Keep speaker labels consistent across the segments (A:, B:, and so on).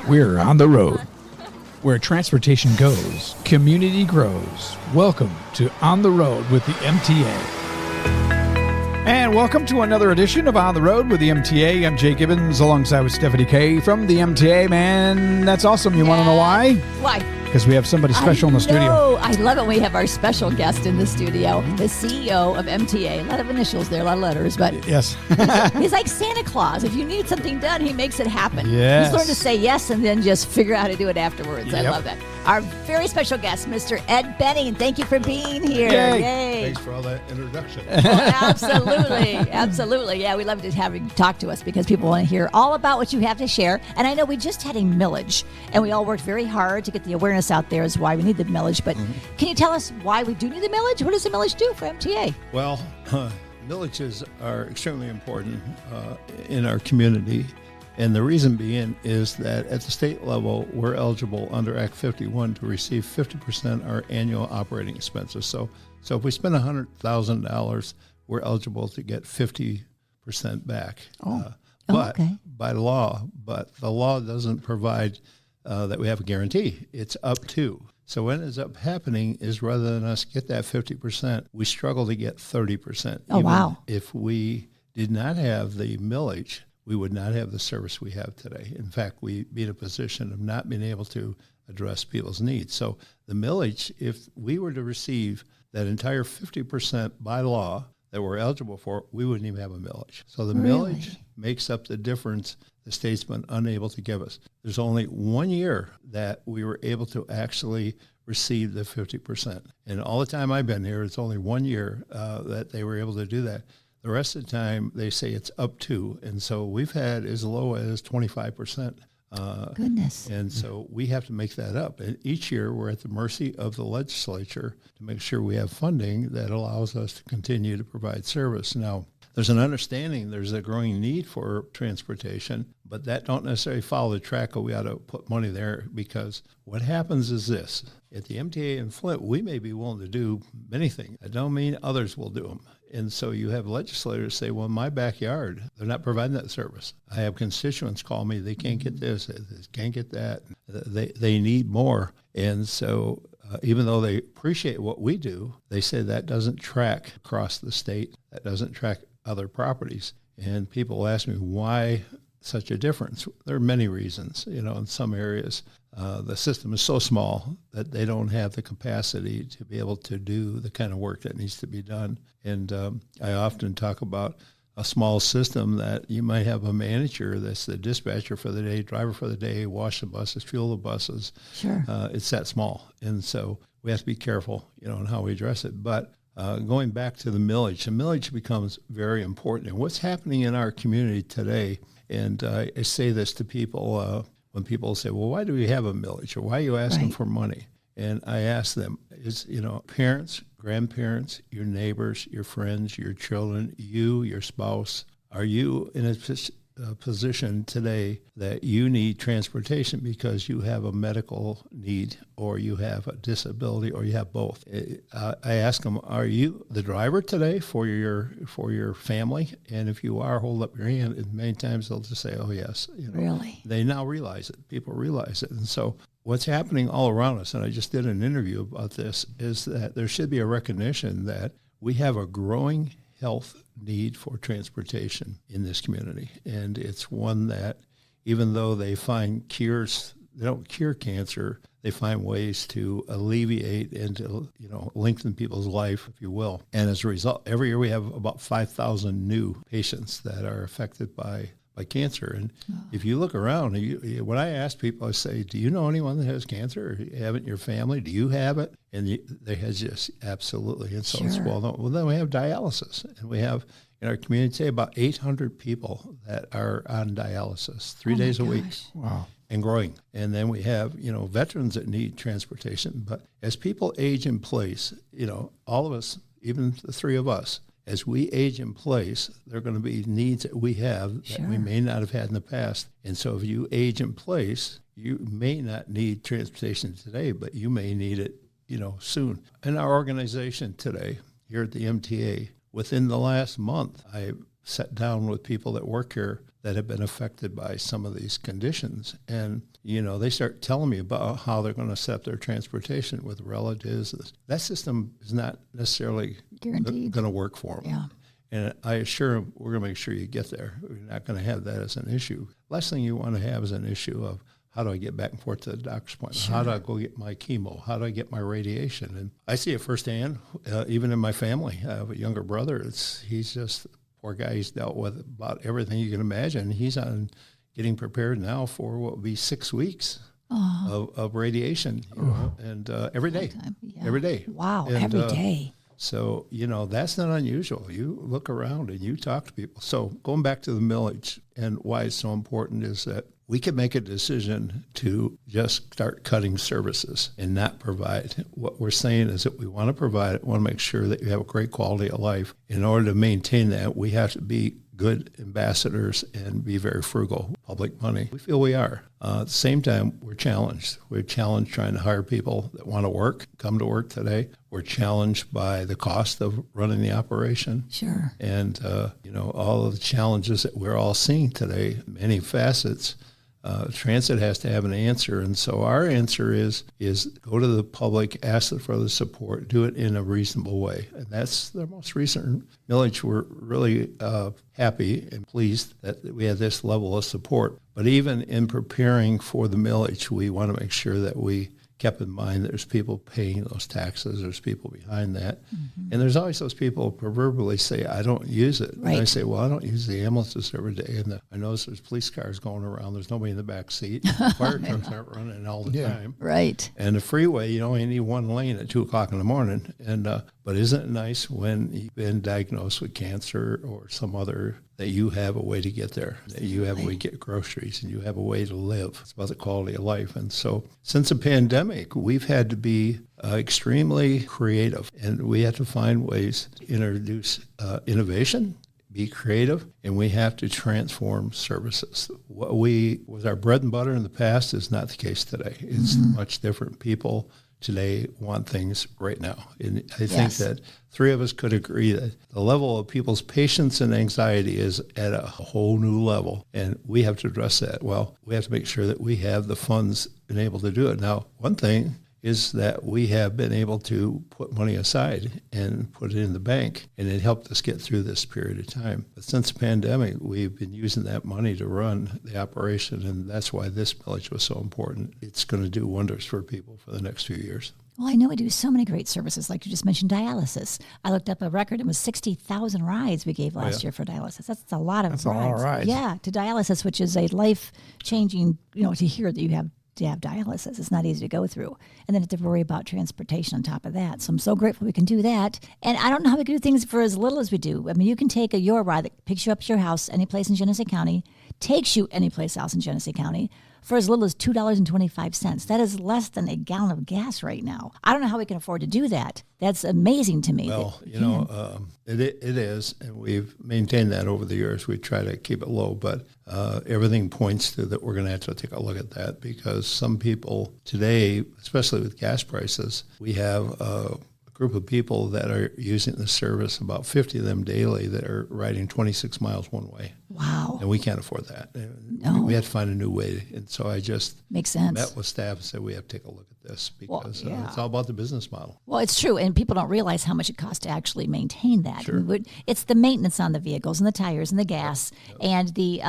A: We're on the road. Where transportation goes, community grows. Welcome to On the Road with the MTA. And welcome to another edition of On the Road with the MTA. I'm Jay Gibbons alongside with Stephanie K from the MTA. Man, that's awesome. You want to know why?
B: Why?
A: Because we have somebody special in the studio.
B: I love it when we have our special guest in the studio, the CEO of MTA. A lot of initials there, a lot of letters, but
A: yes.
B: He's like Santa Claus. If you need something done, he makes it happen.
A: Yes.
B: He's learned to say yes and then just figure out how to do it afterwards.
A: Yep.
B: I love that. Our very special guest, Mr. Ed Benning. Thank you for being here.
A: Yay.
C: Thanks for all that introduction.
B: Absolutely. Absolutely. Yeah, we love to have you talk to us because people want to hear all about what you have to share. And I know we just had a millage, and we all worked very hard to get the awareness out there as why we need the millage. But can you tell us why we do need the millage? What does the millage do for MTA?
C: Well, millages are extremely important in our community. And the reason being is that at the state level, we're eligible under Act 51 to receive 50% of our annual operating expenses. So if we spend $100,000, we're eligible to get 50% back. By law, but the law doesn't provide that we have a guarantee. It's up to. So what ends up happening is rather than us get that 50%, we struggle to get 30%.
B: Oh, wow.
C: If we did not have the millage, we would not have the service we have today. In fact, we'd be in a position of not being able to address people's needs. So the millage, if we were to receive that entire 50% by law that we're eligible for, we wouldn't even have a millage. So the millage makes up the difference the state's been unable to give us. There's only 1 year that we were able to actually receive the 50%. And all the time I've been here, it's only 1 year that they were able to do that. The rest of the time, they say it's up to. And so we've had as low as 25%.
B: Goodness.
C: And so we have to make that up. And each year, we're at the mercy of the legislature to make sure we have funding that allows us to continue to provide service. Now, there's an understanding there's a growing need for transportation, but that don't necessarily follow the track of we ought to put money there, because what happens is this. At the MTA in Flint, we may be willing to do many things. I don't mean others will do them. And so you have legislators say, well, in my backyard, they're not providing that service. I have constituents call me, they can't get this, they can't get that. They need more. And so even though they appreciate what we do, they say that doesn't track across the state. That doesn't track other properties. And people ask me, why such a difference? There are many reasons. In some areas, the system is so small that they don't have the capacity to be able to do the kind of work that needs to be done. And I often talk about a small system that you might have a manager that's the dispatcher for the day, driver for the day, wash the buses, fuel the buses.
B: Sure.
C: It's that small. And so we have to be careful, in how we address it. But going back to the millage becomes very important. And what's happening in our community today, and I say this to people when people say, well, why do we have a millage, or why are you asking for money? And I ask them, parents, grandparents, your neighbors, your friends, your children, your spouse, are you in a position today that you need transportation because you have a medical need, or you have a disability, or you have both? I ask them, are you the driver today for your family? And if you are, hold up your hand. And many times they'll just say, oh, yes.
B: Really?
C: They now realize it. People realize it. And so what's happening all around us, and I just did an interview about this, is that there should be a recognition that we have a growing health need for transportation in this community. And it's one that, even though they find cures, they don't cure cancer, they find ways to alleviate and to, lengthen people's life, if you will. And as a result, every year we have about 5,000 new patients that are affected by cancer. And if you look around, when I ask people, I say, do you know anyone that has cancer? Or you have it in your family? Do you have it? And they have just absolutely. And so it's well known. Well, then we have dialysis. And we have in our community today about 800 people that are on dialysis 3 days a week.
A: Wow.
C: And growing. And then we have, veterans that need transportation. But as people age in place, all of us, even the three of us, as we age in place, there are going to be needs that we have that we may not have had in the past. And so if you age in place, you may not need transportation today, but you may need it, soon. In our organization today, here at the MTA, within the last month, I sat down with people that work here that have been affected by some of these conditions. And, they start telling me about how they're going to set up their transportation with relatives. That system is not necessarily
B: Guaranteed.
C: going to work for them.
B: Yeah.
C: And I assure them, we're going to make sure you get there. We're not going to have that as an issue. Last thing you want to have is an issue of, how do I get back and forth to the doctor's appointment?
B: Sure.
C: How do I go get my chemo? How do I get my radiation? And I see it firsthand, even in my family. I have a younger brother. He's just, poor guy, he's dealt with about everything you can imagine. He's on getting prepared now for what would be 6 weeks of radiation, and every day.
B: Yeah.
C: Every day.
B: Wow,
C: and,
B: every day.
C: So, that's not unusual. You look around and you talk to people. So going back to the millage and why it's so important is that we can make a decision to just start cutting services and not provide. What we're saying is that we want to provide it, want to make sure that you have a great quality of life. In order to maintain that, we have to be good ambassadors and be very frugal with public money. We feel we are. At the same time, we're challenged. We're challenged trying to hire people that want to work, come to work today. We're challenged by the cost of running the operation.
B: Sure.
C: And, all of the challenges that we're all seeing today, many facets. Transit has to have an answer, and so our answer is go to the public, ask them for the support, do it in a reasonable way, and that's the most recent millage. We're really happy and pleased that we have this level of support. But even in preparing for the millage, we want to make sure that we kept in mind there's people paying those taxes, there's people behind that. Mm-hmm. And there's always those people who proverbially say, I don't use it.
B: Right.
C: And I say, well, I don't use the ambulances every day. And I notice there's police cars going around. There's nobody in the back seat. Fire trucks aren't running all the time.
B: Right.
C: And the freeway, you only need one lane at 2 o'clock in the morning. And but isn't it nice when you've been diagnosed with cancer or some other, that you have a way to get there, that you have a way to get groceries, and you have a way to live. It's about the quality of life. And so since the pandemic, we've had to be extremely creative, and we have to find ways to introduce innovation, be creative, and we have to transform services. What was our bread and butter in the past is not the case today. It's much different. People today want things right now. And I think that three of us could agree that the level of people's patience and anxiety is at a whole new level, and we have to address that. Well, we have to make sure that we have the funds and able to do it. Now, one thing is that we have been able to put money aside and put it in the bank, and it helped us get through this period of time. But since the pandemic, we've been using that money to run the operation, and that's why this millage was so important. It's going to do wonders for people for the next few years.
B: Well, I know we do so many great services, like you just mentioned, dialysis. I looked up a record. It was 60,000 rides we gave last year for dialysis. That's a lot of rides.
A: That's a lot of rides.
B: Yeah, to dialysis, which is a life-changing, to hear that you have to have dialysis. It's not easy to go through. And then have to worry about transportation on top of that. So I'm so grateful we can do that. And I don't know how we can do things for as little as we do. I mean, you can take a Your Ride that picks you up at your house any place in Genesee County, takes you any place else in Genesee County, for as little as $2.25. That is less than a gallon of gas right now. I don't know how we can afford to do that. That's amazing to me.
C: Well, it is, and we've maintained that over the years. We try to keep it low, but everything points to that we're going to have to take a look at that, because some people today, especially with gas prices, we have a group of people that are using the service, about 50 of them daily, that are riding 26 miles one way.
B: Wow.
C: And we can't afford that.
B: No.
C: We have to find a new way. And so I just
B: Makes sense.
C: met with staff and said, we have to take a look at this, because
B: Well, yeah.
C: it's all about the business model.
B: Well, it's true, and people don't realize how much it costs to actually maintain that.
C: Sure.
B: It's the maintenance on the vehicles and the tires and the gas and the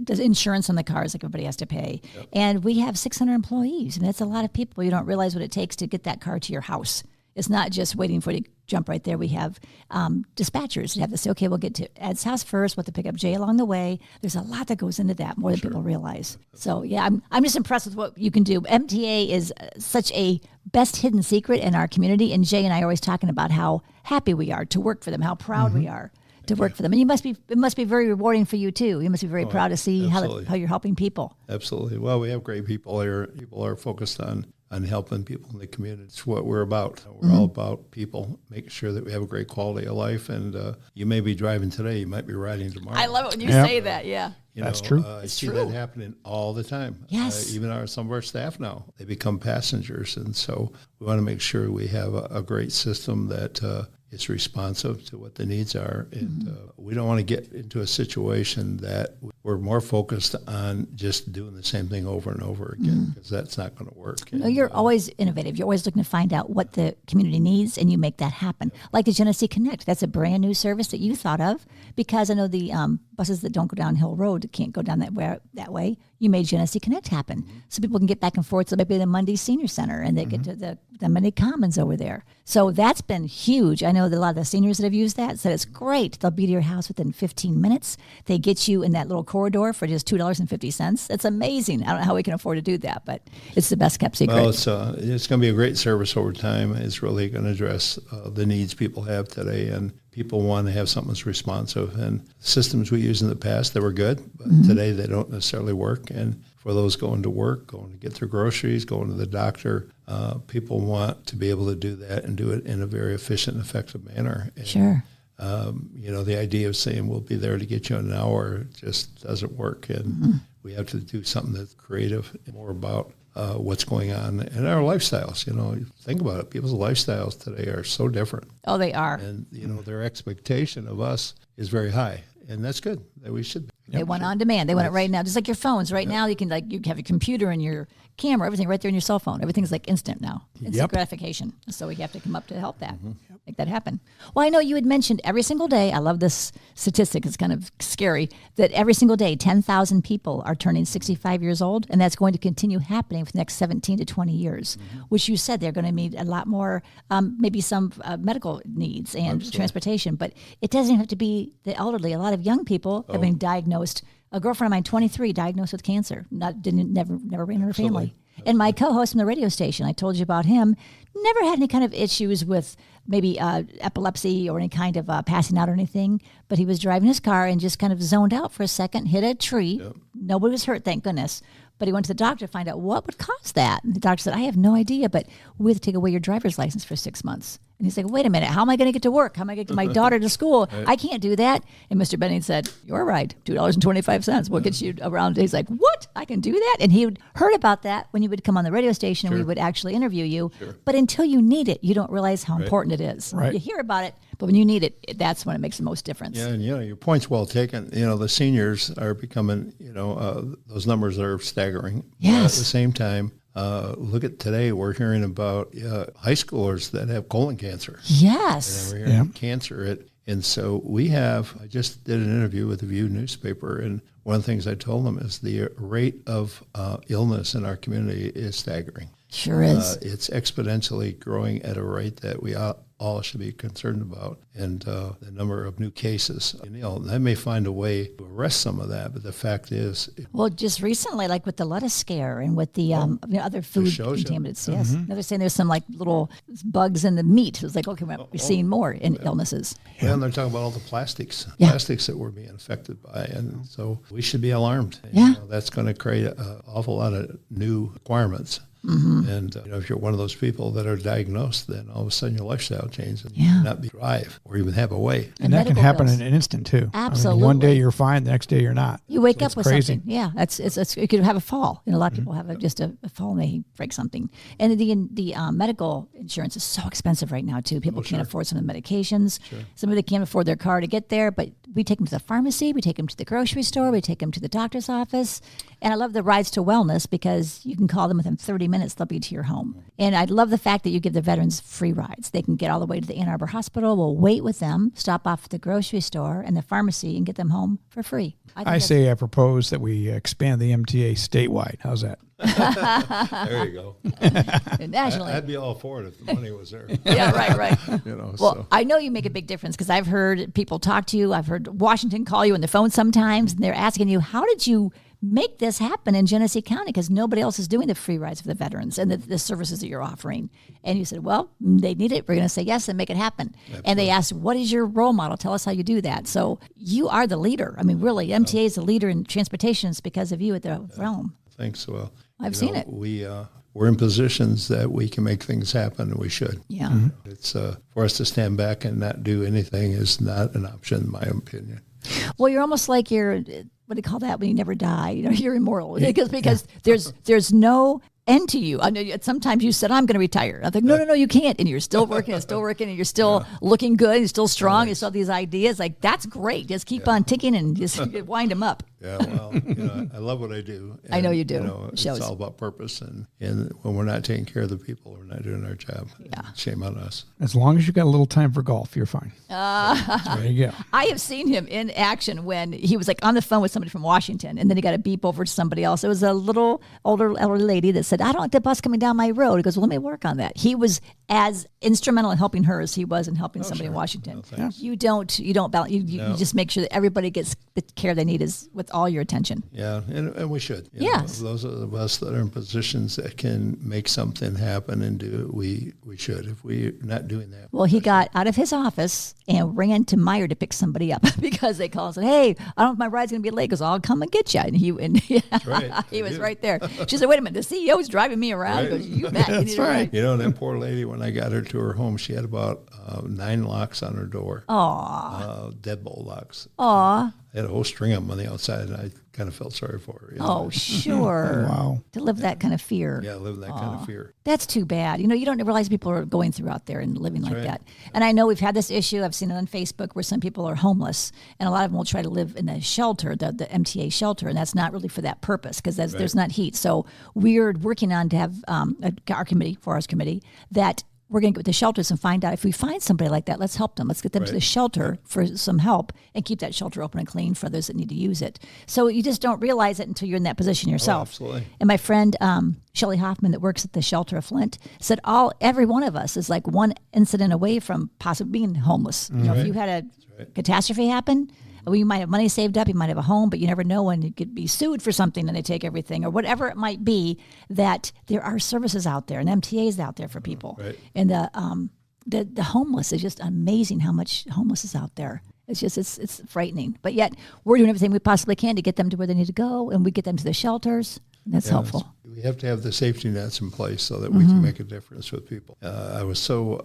B: insurance on the cars, like everybody has to pay. Yep. And we have 600 employees, and that's a lot of people. You don't realize what it takes to get that car to your house. It's not just waiting for you to jump right there. We have dispatchers that have to say, okay, we'll get to Ed's house first. We'll have to pick up Jay along the way. There's a lot that goes into that, more than people realize. So, yeah, I'm just impressed with what you can do. MTA is such a best hidden secret in our community, and Jay and I are always talking about how happy we are to work for them, how proud we are to work for them. And it must be very rewarding for you, too. You must be very proud to see how you're helping people.
C: Absolutely. Well, we have great people here. People are focused on helping people in the community. It's what we're about. We're all about people, making sure that we have a great quality of life. And you may be driving today, you might be riding tomorrow.
B: I love it when you say that, yeah.
A: That's true.
C: I see that happening all the time.
B: Yes.
C: Even some of our staff now, they become passengers. And so we want to make sure we have a great system that it's responsive to what the needs are. And we don't want to get into a situation that we're more focused on just doing the same thing over and over again, because that's not going to work.
B: No, you're always innovative. You're always looking to find out what the community needs, and you make that happen. Like the Genesee Connect, that's a brand new service that you thought of, because I know the buses that don't go down Hill Road can't go down that way. You made Genesee Connect happen, so people can get back and forth. So maybe the Monday Senior Center, and they get to the Monday Commons over there. So that's been huge. I know that a lot of the seniors that have used that said it's great. They'll be to your house within 15 minutes. They get you in that little corridor for just $2.50. That's amazing. I don't know how we can afford to do that, but it's the best kept secret.
C: Well, it's going to be a great service over time. It's really going to address the needs people have today, and people want to have something that's responsive. And systems we used in the past, they were good, but today they don't necessarily work. And for those going to work, going to get their groceries, going to the doctor, people want to be able to do that and do it in a very efficient and effective manner. And,
B: Sure.
C: The idea of saying we'll be there to get you in an hour just doesn't work. And we have to do something that's creative, more about what's going on in our lifestyles. Think about it. People's lifestyles today are so different.
B: Oh, they are.
C: And, their expectation of us is very high. And that's good. That we should be.
B: They want on demand. They want it right now. Just like your phones. Right now, you can you have your computer and your camera, everything right there in your cell phone. Everything's like instant now. Instant gratification. So we have to come up to help that, make that happen. Well, I know you had mentioned every single day, I love this statistic, it's kind of scary, that every single day 10,000 people are turning 65 years old, and that's going to continue happening for the next 17 to 20 years, which you said they're going to need a lot more, maybe some medical needs and transportation, but it doesn't have to be the elderly. A lot of young people have been diagnosed. A girlfriend of mine, 23, diagnosed with cancer. Never ran in her family. And my co-host from the radio station, I told you about him, never had any kind of issues with maybe epilepsy or any kind of passing out or anything. But he was driving his car and just kind of zoned out for a second, hit a tree. Yep. Nobody was hurt, thank goodness. But he went to the doctor to find out what would cause that. And the doctor said, I have no idea, but we have to take away your driver's license for 6 months. And he's like, wait a minute, how am I going to get to work? How am I going to get my daughter to school? I can't do that. And Mr. Benning said, you're right, $2.25. We'll get you around. He's like, what? I can do that? And he had heard about that when you would come on the radio station and we would actually interview you. But until you need it, you don't realize how important it is.
A: Right.
B: You hear about it, but when you need it, that's when it makes the most difference.
C: Yeah, and your point's well taken. The seniors are becoming, those numbers are staggering.
B: Yes.
C: At the same time, look at today, we're hearing about high schoolers that have colon cancer.
B: Yes.
C: And we're hearing cancer. And so I just did an interview with the View newspaper, and one of the things I told them is the rate of illness in our community is staggering.
B: Sure is.
C: It's exponentially growing at a rate that we all should be concerned about, and the number of new cases. They may find a way to arrest some of that, but the fact is...
B: Well, just recently, like with the lettuce scare and with the other food contaminants, yes. They're saying there's some like little bugs in the meat. It's like, okay, we're seeing more in illnesses.
C: Yeah, and they're talking about all the plastics that we're being affected by, and so we should be alarmed.
B: Yeah.
C: That's going to create an awful lot of new requirements. And if you're one of those people that are diagnosed, then all of a sudden your lifestyle changes and you may not be drive or even have a way.
A: And that can happen in an instant too.
B: Absolutely.
A: One day you're fine, the next day you're not.
B: You wake up with
A: crazy.
B: something. Yeah, you could have a fall. A lot of people have just a fall and they break something. And the medical insurance is so expensive right now too. People can't afford some of the medications. Some of them can't afford their car to get there, but we take them to the pharmacy, we take them to the grocery store, we take them to the doctor's office. And I love the rides to wellness because you can call them within 30 minutes, they'll be to your home. And I love the fact that you give the veterans free rides. They can get all the way to the Ann Arbor Hospital. We'll wait with them, stop off at the grocery store and the pharmacy and get them home for free.
A: I propose that we expand the MTA statewide. How's that?
C: There you go.
B: Nationally.
C: I'd be all for it if the money was there.
B: Yeah, right. Well, I know you make a big difference because I've heard people talk to you. I've heard Washington call you on the phone sometimes, and they're asking you, how did you make this happen in Genesee County? Because nobody else is doing the free rides for the veterans and the services that you're offering. And you said, well, they need it. We're going to say yes and make it happen. Absolutely. And they asked, what is your role model? Tell us how you do that. So you are the leader. I mean, really, MTA is the leader in transportation. It's because of you at the realm.
C: Thanks. Well,
B: I've seen it.
C: We're in positions that we can make things happen, and we should.
B: Yeah.
C: It's for us to stand back and not do anything is not an option, in my opinion.
B: Well, you're almost like what do you call that when you never die? You're immortal because there's no end to you. I know sometimes you said, I'm going to retire. I think, no, you can't. And you're still working and still working and you're still looking good and you're still strong. You still have these ideas. Like, that's great. Just keep on ticking and just wind them up.
C: Yeah, well, I love what I do.
B: And, I know you do.
C: It's all about purpose. And when we're not taking care of the people, we're not doing our job.
B: Yeah.
C: Shame on us.
A: As long as you got a little time for golf, you're fine. There you go.
B: I have seen him in action when he was like on the phone with somebody from Washington, and then he got a beep over to somebody else. It was a little older lady that said, I don't like the bus coming down my road. He goes, well, let me work on that. He was as instrumental in helping her as he was in helping somebody in Washington. You don't balance. You just make sure that everybody gets the care they need is with all your attention.
C: Yeah, and we should.
B: Yes.
C: Those of us that are in positions that can make something happen and do it, we should. If we're not doing that.
B: Well, he got out of his office and ran to Meyer to pick somebody up because they called and said, hey, I don't know if my ride's going to be late. He goes, I'll come and get you. And he was right there. She said, wait a minute, the CEO is driving me around. He goes, you bet.
A: That's right.
C: That poor lady, when I got her to her home, she had about 9 locks on her door.
B: Aw.
C: Deadbolt locks.
B: Aw.
C: I had a whole string of them on the outside, and I kind of felt sorry for her.
B: Oh, sure.
A: Wow.
B: To live that kind of fear.
C: Yeah, live that kind of fear.
B: That's too bad. You don't realize people are going through out there and living like that. And I know we've had this issue. I've seen it on Facebook where some people are homeless, and a lot of them will try to live in a shelter, the MTA shelter, and that's not really for that purpose because there's not heat. So we're working on to have our committee, Forest Committee, that we're going to get with the shelters and find out if we find somebody like that, let's help them. Let's get them to the shelter for some help and keep that shelter open and clean for those that need to use it. So you just don't realize it until you're in that position yourself.
C: Oh, absolutely.
B: And my friend, Shelley Hoffman, that works at the shelter of Flint, said every one of us is like one incident away from possibly being homeless. If you had a catastrophe happen, well, you might have money saved up, you might have a home, but you never know when you could be sued for something and they take everything or whatever it might be, that there are services out there and MTAs out there for people.
C: Right.
B: And the homeless is just amazing how much homeless is out there. It's just, it's frightening. But yet we're doing everything we possibly can to get them to where they need to go, and we get them to the shelters. And that's helpful.
C: We have to have the safety nets in place so that we can make a difference with people. I was so...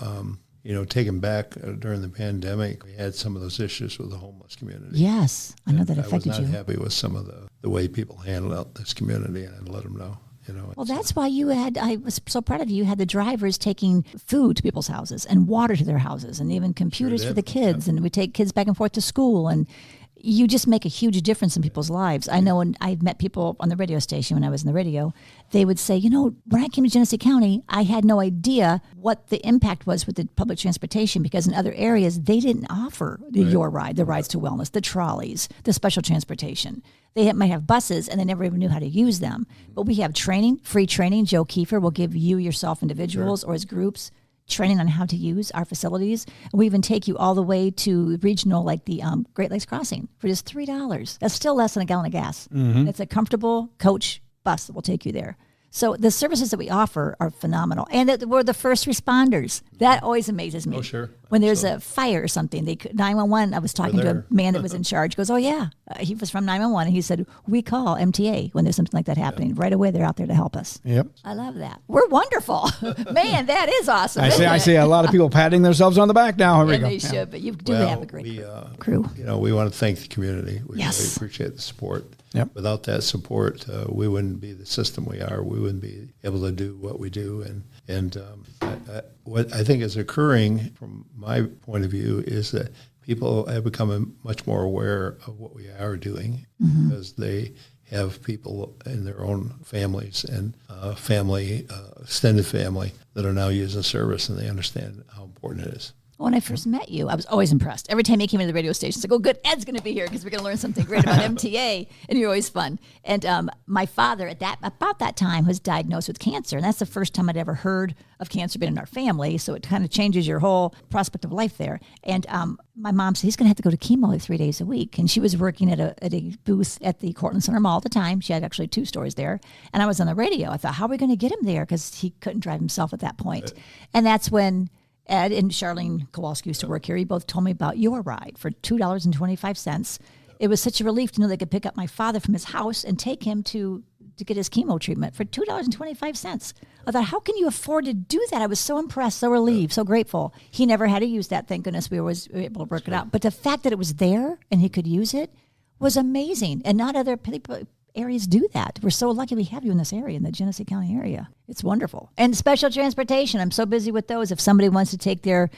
C: taken back during the pandemic, we had some of those issues with the homeless community.
B: Yes, I know that affected you.
C: I was not happy with some of the way people handled out this community, and I let them know.
B: Well, that's why I was so proud of you. You had the drivers taking food to people's houses and water to their houses and even computers for the kids. And we take kids back and forth to school. And you just make a huge difference in people's lives. I know when I've met people on the radio station when I was in the radio, they would say, when I came to Genesee County, I had no idea what the impact was with the public transportation because in other areas, they didn't offer your ride, the rides to wellness, the trolleys, the special transportation. They might have buses and they never even knew how to use them. But we have training, free training. Joe Kiefer will give you yourself individuals or as groups training on how to use our facilities. And we even take you all the way to regional, like the Great Lakes Crossing for just $3. That's still less than a gallon of gas. It's a comfortable coach bus that will take you there. So the services that we offer are phenomenal. And that we're the first responders. That always amazes me.
C: Oh, sure.
B: When there's a fire or something, 911, I was talking to a man that was in charge, goes, oh, yeah. He was from 911, and he said, we call MTA when there's something like that happening. Right away, they're out there to help us.
A: Yep.
B: I love that. We're wonderful. Man, that is awesome.
A: I see a lot of people patting themselves on the back now. Here we go.
B: They should, but you do have a great crew.
C: We want to thank the community. We really
B: Yes.
C: appreciate the support.
A: Yep.
C: Without that support, we wouldn't be the system we are. We wouldn't be able to do what we do. And what I think is occurring from my point of view is that people have become much more aware of what we are doing because they have people in their own families and extended family that are now using the service, and they understand how important it is.
B: When I first met you, I was always impressed. Every time you came into the radio station, it's like, oh, good, Ed's going to be here because we're going to learn something great about MTA, and you're always fun. And my father, about that time, was diagnosed with cancer, and that's the first time I'd ever heard of cancer being in our family, so it kind of changes your whole prospect of life there. And my mom said, he's going to have to go to chemo like 3 days a week, and she was working at a booth at the Cortland Center Mall at the time. She had actually 2 stores there, and I was on the radio. I thought, how are we going to get him there? Because he couldn't drive himself at that point. And that's when Ed and Charlene Kowalski used to work here. He both told me about your ride for $2.25. It was such a relief to know they could pick up my father from his house and take him to get his chemo treatment for $2.25. I thought, how can you afford to do that? I was so impressed, so relieved, so grateful. He never had to use that. Thank goodness we were able to work it out. But the fact that it was there and he could use it was amazing. And not other people areas do that. We're so lucky we have you in this area, in the Genesee County area. It's wonderful. And special transportation. I'm so busy with those. If somebody wants to take their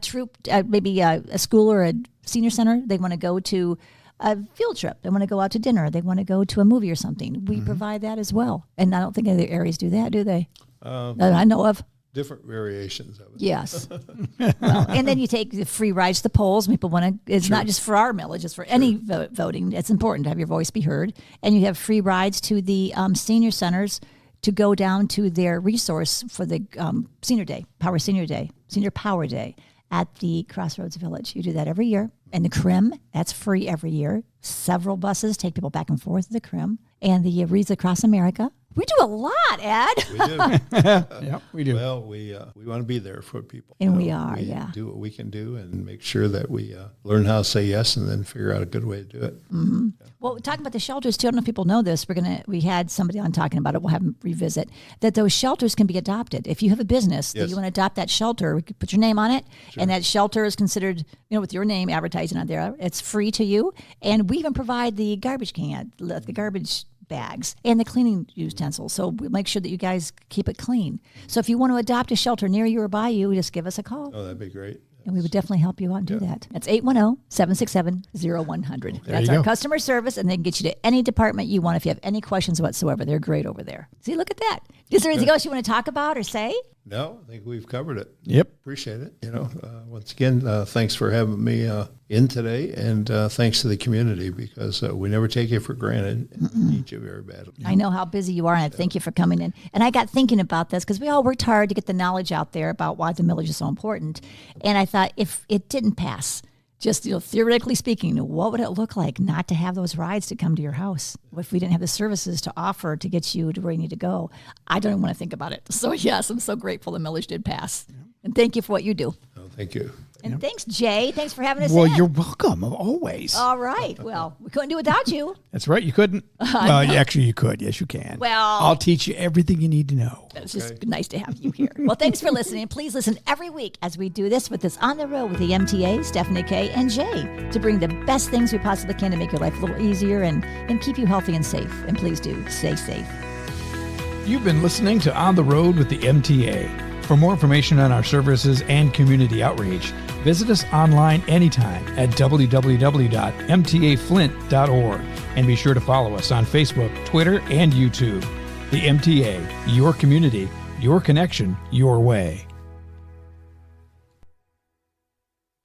B: troop, maybe a school or a senior center, they want to go to a field trip. They want to go out to dinner. They want to go to a movie or something. We provide that as well. And I don't think other areas do that, do they? That I know of.
C: Different variations of it.
B: Yes. Well, and then you take the free rides to the polls. People want to, it's not just for our millage, it's for any voting. It's important to have your voice be heard. And you have free rides to the senior centers to go down to their resource for the Senior Power Day at the Crossroads Village. You do that every year. And the CRIM, that's free every year. Several buses take people back and forth to the CRIM. And the Wreaths Across America. We do a lot, Ed.
C: We do.
A: Yeah, we do.
C: Well, we want to be there for people.
B: And we are, yeah.
C: Do what we can do and make sure that we learn how to say yes and then figure out a good way to do it.
B: Mm-hmm. Yeah. Well, talking about the shelters too, I don't know if people know this. We had somebody on talking about it. We'll have them revisit that those shelters can be adopted. If you have a business that you want to adopt that shelter, we could put your name on it, and that shelter is considered, with your name advertising on there. It's free to you, and we even provide the garbage bags and the cleaning utensils. So we make sure that you guys keep it clean. So if you want to adopt a shelter near you or by you, just give us a call.
C: Oh, that'd be great.
B: And we would definitely help you out and do that. That's 810-767-0100. That's our customer service, and they can get you to any department you want if you have any questions whatsoever. They're great over there. See, look at that. Is there anything else you want to talk about or say?
C: No, I think we've covered it.
A: Yep.
C: Appreciate it. Once again, thanks for having me in today, and thanks to the community, because we never take you for granted and we need you very badly.
B: I know how busy you are, and I thank you for coming in. And I got thinking about this because we all worked hard to get the knowledge out there about why the millage is so important. And I thought if it didn't pass, just theoretically speaking, what would it look like not to have those rides to come to your house? What if we didn't have the services to offer to get you to where you need to go? I don't even want to think about it. So yes, I'm so grateful the millage did pass. Yeah. And thank you for what you do.
C: Oh, thank you.
B: And thanks, Jay. Thanks for having us
A: Well,
B: in.
A: you're welcome, always.
B: All right. Well, we couldn't do it without you.
A: That's right. You couldn't. Actually, you could. Yes, you can.
B: Well,
A: I'll teach you everything you need to know.
B: It's just nice to have you here. Well, thanks for listening. Please listen every week as we do this with this On the Road with the MTA, Stephanie K. and Jay, to bring the best things we possibly can to make your life a little easier and keep you healthy and safe. And please do stay safe.
A: You've been listening to On the Road with the MTA. For more information on our services and community outreach, visit us online anytime at www.mtaflint.org, and be sure to follow us on Facebook, Twitter, and YouTube. The MTA, your community, your connection, your way.